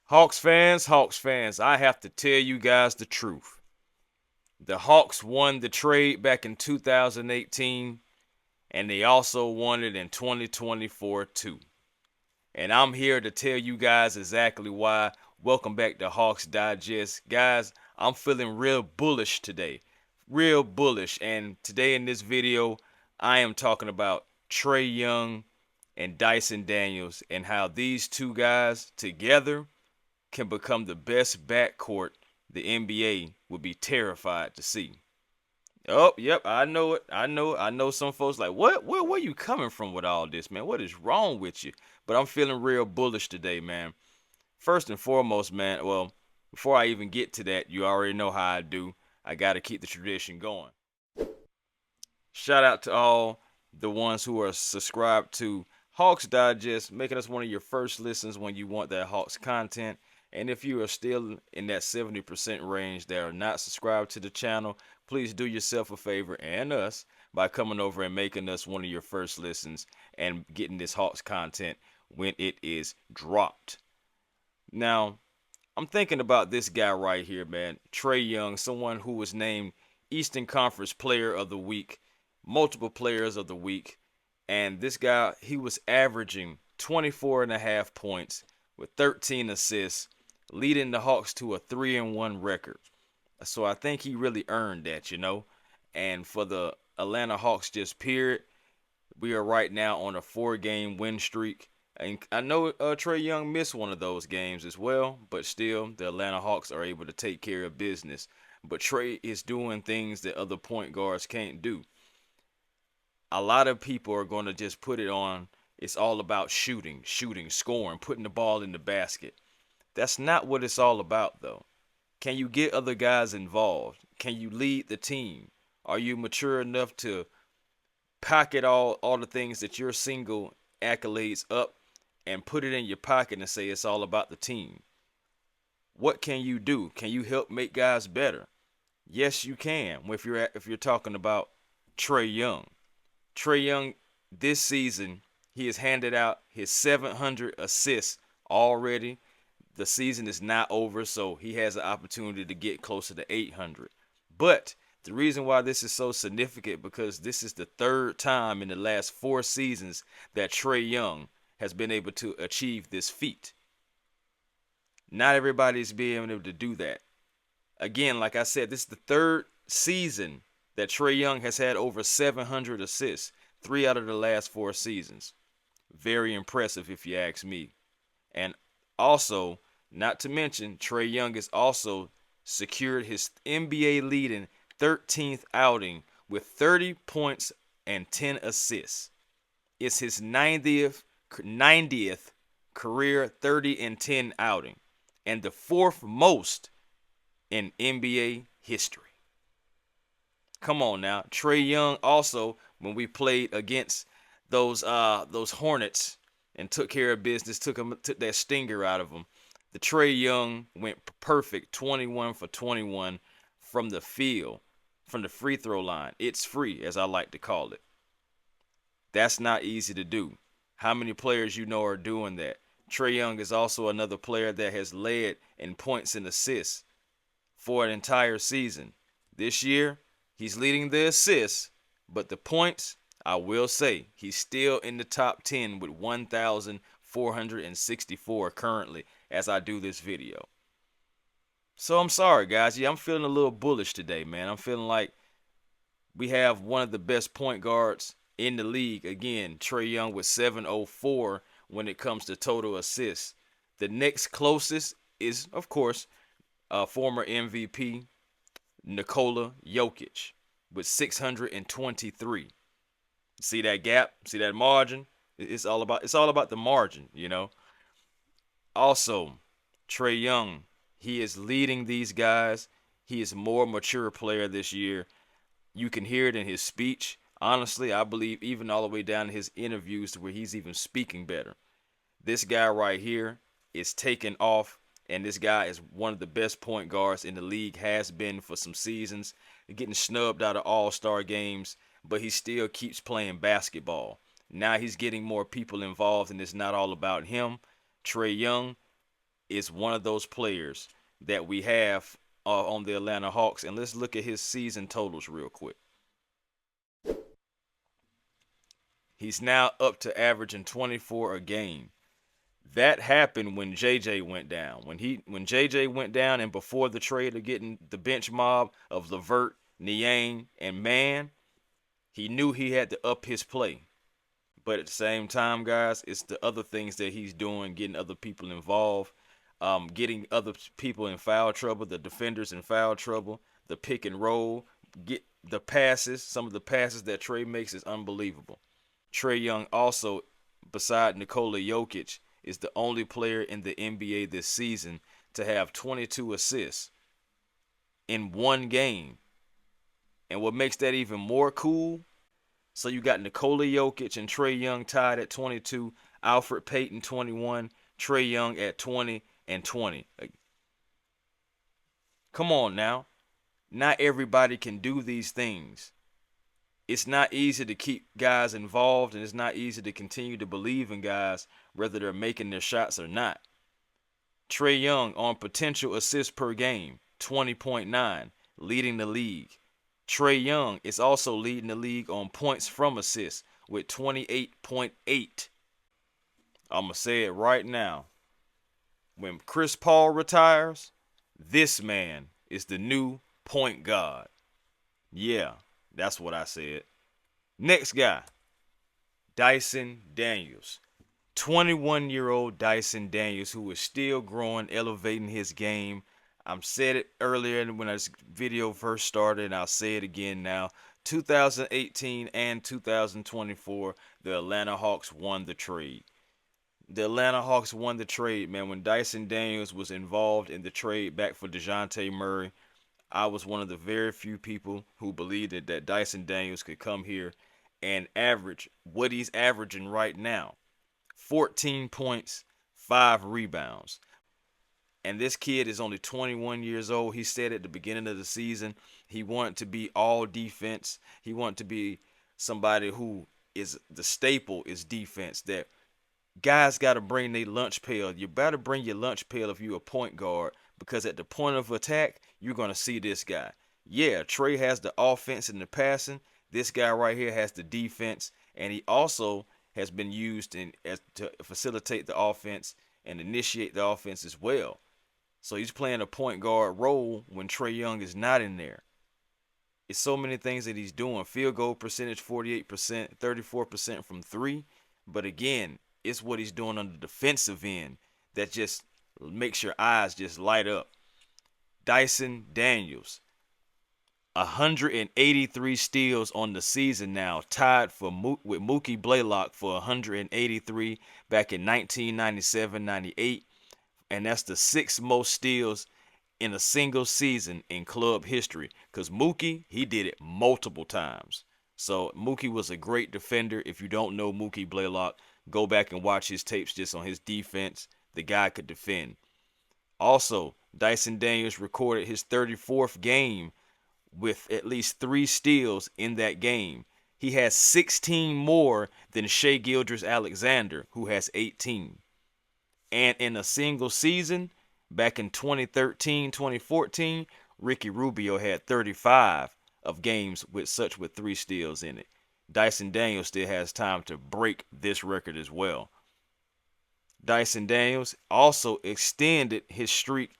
Hawks fans, I have to tell you guys the truth. The Hawks won the trade back in 2018, and they also won it in 2024 too. And I'm here to tell you guys exactly why. Welcome back to Hawks Digest. Guys, I'm feeling real bullish today. Real bullish. And today in this video, I am talking about Trae Young and Dyson Daniels and how these two guys together can become the best backcourt the NBA would be terrified to see. Oh, yep, I know it. I know some folks like, what? Where you coming from with all this, man? What is wrong with you? But I'm feeling real bullish today, man. First and foremost, man, well, before I even get to that, you already know how I do. I got to keep the tradition going. Shout out to all the ones who are subscribed to Hawks Digest, making us one of your first listens when you want that Hawks content. And if you are still in that 70% range that are not subscribed to the channel, please do yourself a favor and us by coming over and making us one of your first listens and getting this Hawks content when it is dropped. Now, I'm thinking about this guy right here, man. Trae Young, someone who was named Eastern Conference Player of the Week, multiple Players of the Week. And this guy, he was averaging 24 and a half points with 13 assists, leading the Hawks to a 3-1 record. So I think he really earned that, you know. And for the Atlanta Hawks just period, we are right now on a 4-game win streak. And I know Trae Young missed one of those games as well, but still, the Atlanta Hawks are able to take care of business. But Trae is doing things that other point guards can't do. A lot of people are going to just put it on, it's all about shooting, scoring, putting the ball in the basket. That's not what it's all about, though. Can you get other guys involved? Can you lead the team? Are you mature enough to pocket all the things that your single accolades up and put it in your pocket and say it's all about the team? What can you do? Can you help make guys better? Yes, you can. If you're talking about Trae Young. Trae Young this season, he has handed out his 700 assists already. The season is not over, so he has an opportunity to get closer to 800. But the reason why this is so significant because this is the third time in the last 4 seasons that Trae Young has been able to achieve this feat. Not everybody's being able to do that. Again, like I said, this is the third season that Trae Young has had over 700 assists, 3 out of the last 4 seasons. Very impressive if you ask me. And also, not to mention, Trae Young has also secured his NBA leading 13th outing with 30 points and 10 assists. It's his 90th career 30 and 10 outing and the 4th most in NBA history. Come on now. Trae Young also, when we played against those Hornets and took care of business, took that stinger out of them. The Trae Young went perfect, 21 for 21 from the field, from the free throw line. It's free, as I like to call it. That's not easy to do. How many players you know are doing that? Trae Young is also another player that has led in points and assists for an entire season. This year, he's leading the assists, but the points, I will say, he's still in the top 10 with 1,464 currently as I do this video. So I'm sorry, guys. Yeah, I'm feeling a little bullish today, man. I'm feeling like we have one of the best point guards in the league. Again, Trae Young with 704 when it comes to total assists. The next closest is, of course, former MVP Nikola Jokic with 623. See that gap? See that margin? It's all about the margin, you know. Also, Trae Young, he is leading these guys. He is a more mature player this year. You can hear it in his speech. Honestly, I believe even all the way down to his interviews to where he's even speaking better. This guy right here is taking off, and this guy is one of the best point guards in the league, has been for some seasons, getting snubbed out of all-star games, but he still keeps playing basketball. Now he's getting more people involved, and it's not all about him. Trae Young, is one of those players that we have on the Atlanta Hawks. And let's look at his season totals real quick. He's now up to averaging 24 a game. That happened when JJ went down. When JJ went down and before the trade of getting the bench mob of LeVert, Niang, and Mann, he knew he had to up his play. But at the same time, guys, it's the other things that he's doing, getting other people involved, getting other people in foul trouble, the defenders in foul trouble, the pick and roll, get the passes. Some of the passes that Trae makes is unbelievable. Trae Young also, beside Nikola Jokic, is the only player in the NBA this season to have 22 assists in one game. And what makes that even more cool, so you got Nikola Jokic and Trae Young tied at 22, Alfred Payton 21, Trae Young at 20 and 20. Come on now. Not everybody can do these things. It's not easy to keep guys involved, and it's not easy to continue to believe in guys whether they're making their shots or not. Trae Young on potential assists per game, 20.9, leading the league. Trae Young is also leading the league on points from assists with 28.8. I'm going to say it right now. When Chris Paul retires, this man is the new point guard. Yeah, that's what I said. Next guy, Dyson Daniels. 21-year-old Dyson Daniels, who is still growing, elevating his game. I said it earlier when this video first started, and I'll say it again now. 2018 and 2024, the Atlanta Hawks won the trade. The Atlanta Hawks won the trade, man. When Dyson Daniels was involved in the trade back for DeJounte Murray, I was one of the very few people who believed that Dyson Daniels could come here and average what he's averaging right now. 14 points, 5 rebounds. And this kid is only 21 years old. He said at the beginning of the season he wanted to be all defense. He wanted to be somebody who is the staple is defense. That guys got to bring their lunch pail. You better bring your lunch pail if you're a point guard, because at the point of attack, you're going to see this guy. Yeah, Trae has the offense and the passing. This guy right here has the defense, and he also has been used to facilitate the offense and initiate the offense as well. So he's playing a point guard role when Trae Young is not in there. It's so many things that he's doing. Field goal percentage 48%, 34% from three. But again, it's what he's doing on the defensive end that just makes your eyes just light up. Dyson Daniels, 183 steals on the season now, tied with Mookie Blaylock for 183 back in 1997-98, and that's the 6th most steals in a single season in club history, because Mookie, he did it multiple times. So Mookie was a great defender. If you don't know Mookie Blaylock, go back and watch his tapes just on his defense. The guy could defend. Also, Dyson Daniels recorded his 34th game with at least 3 steals in that game. He has 16 more than Shai Gilgeous-Alexander, who has 18. And in a single season, back in 2013-2014, Ricky Rubio had 35 of games with 3 steals in it. Dyson Daniels still has time to break this record as well. Dyson Daniels also extended his streak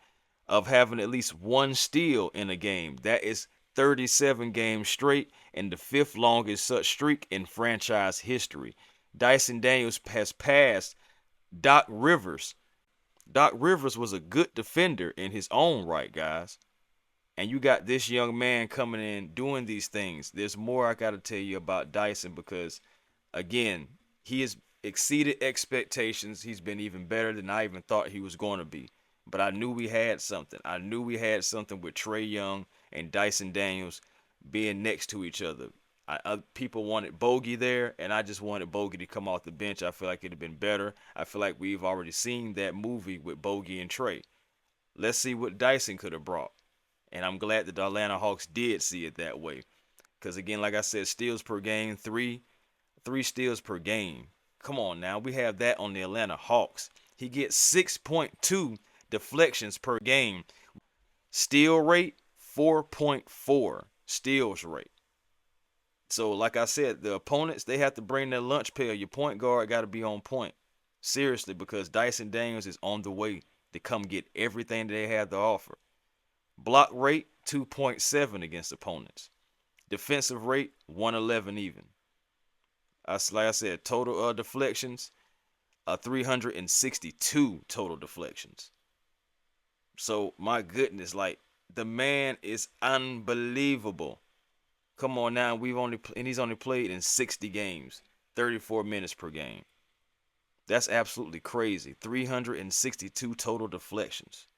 of having at least 1 steal in a game. That is 37 games straight and the 5th longest such streak in franchise history. Dyson Daniels has passed Doc Rivers. Doc Rivers was a good defender in his own right, guys. And you got this young man coming in doing these things. There's more I got to tell you about Dyson because, again, he has exceeded expectations. He's been even better than I even thought he was going to be. But I knew we had something. I knew we had something with Trae Young and Dyson Daniels being next to each other. People wanted Bogey there, and I just wanted Bogey to come off the bench. I feel like it would have been better. I feel like we've already seen that movie with Bogey and Trae. Let's see what Dyson could have brought. And I'm glad that the Atlanta Hawks did see it that way. Because, again, like I said, steals per game, three steals per game. Come on now. We have that on the Atlanta Hawks. He gets 6.2 deflections per game. Steal rate, 4.4 steals rate. So, like I said, the opponents, they have to bring their lunch pail. Your point guard got to be on point. Seriously, because Dyson Daniels is on the way to come get everything that they have to offer. Block rate, 2.7 against opponents. Defensive rate, 111 even. Like I said, total deflections, 362 total deflections. So, my goodness, like, the man is unbelievable. Come on now, he's only played in 60 games, 34 minutes per game. That's absolutely crazy. 362 total deflections.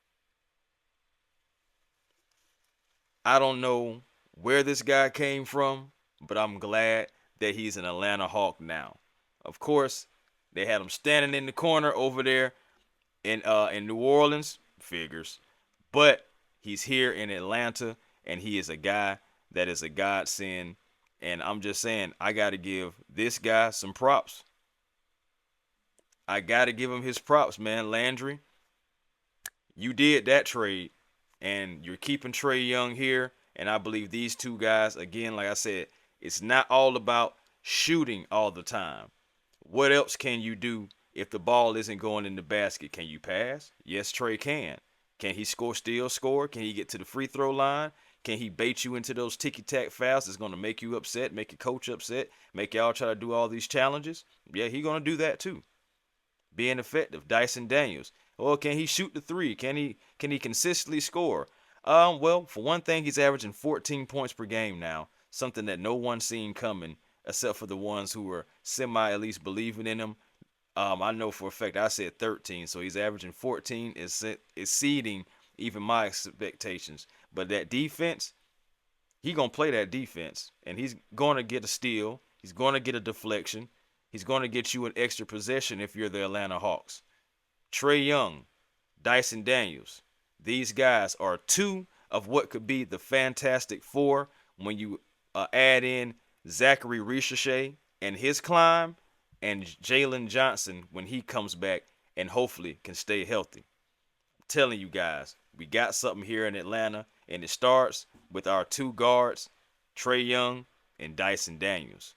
I don't know where this guy came from, but I'm glad that he's an Atlanta Hawk now. Of course, they had him standing in the corner over there in New Orleans, figures. But he's here in Atlanta, and he is a guy that is a godsend. And I'm just saying, I got to give this guy some props. I got to give him his props, man. Landry, you did that trade, and you're keeping Trae Young here. And I believe these two guys, again, like I said, it's not all about shooting all the time. What else can you do if the ball isn't going in the basket? Can you pass? Yes, Trae can. Can he still score? Can he get to the free throw line? Can he bait you into those ticky-tack fouls that's going to make you upset, make your coach upset, make y'all try to do all these challenges? Yeah, he's going to do that too. Being effective. Dyson Daniels. Well, can he shoot the three? Can he consistently score? Well, for one thing, he's averaging 14 points per game now, something that no one's seen coming except for the ones who were semi at least believing in him. I know for a fact I said 13, so he's averaging 14, exceeding even my expectations. But that defense, he's going to play that defense, and he's going to get a steal. He's going to get a deflection. He's going to get you an extra possession if you're the Atlanta Hawks. Trae Young, Dyson Daniels, these guys are two of what could be the Fantastic Four when you add in Zaccharie Risacher and his climb, and Jalen Johnson when he comes back and hopefully can stay healthy. I'm telling you guys, we got something here in Atlanta, and it starts with our two guards, Trae Young and Dyson Daniels.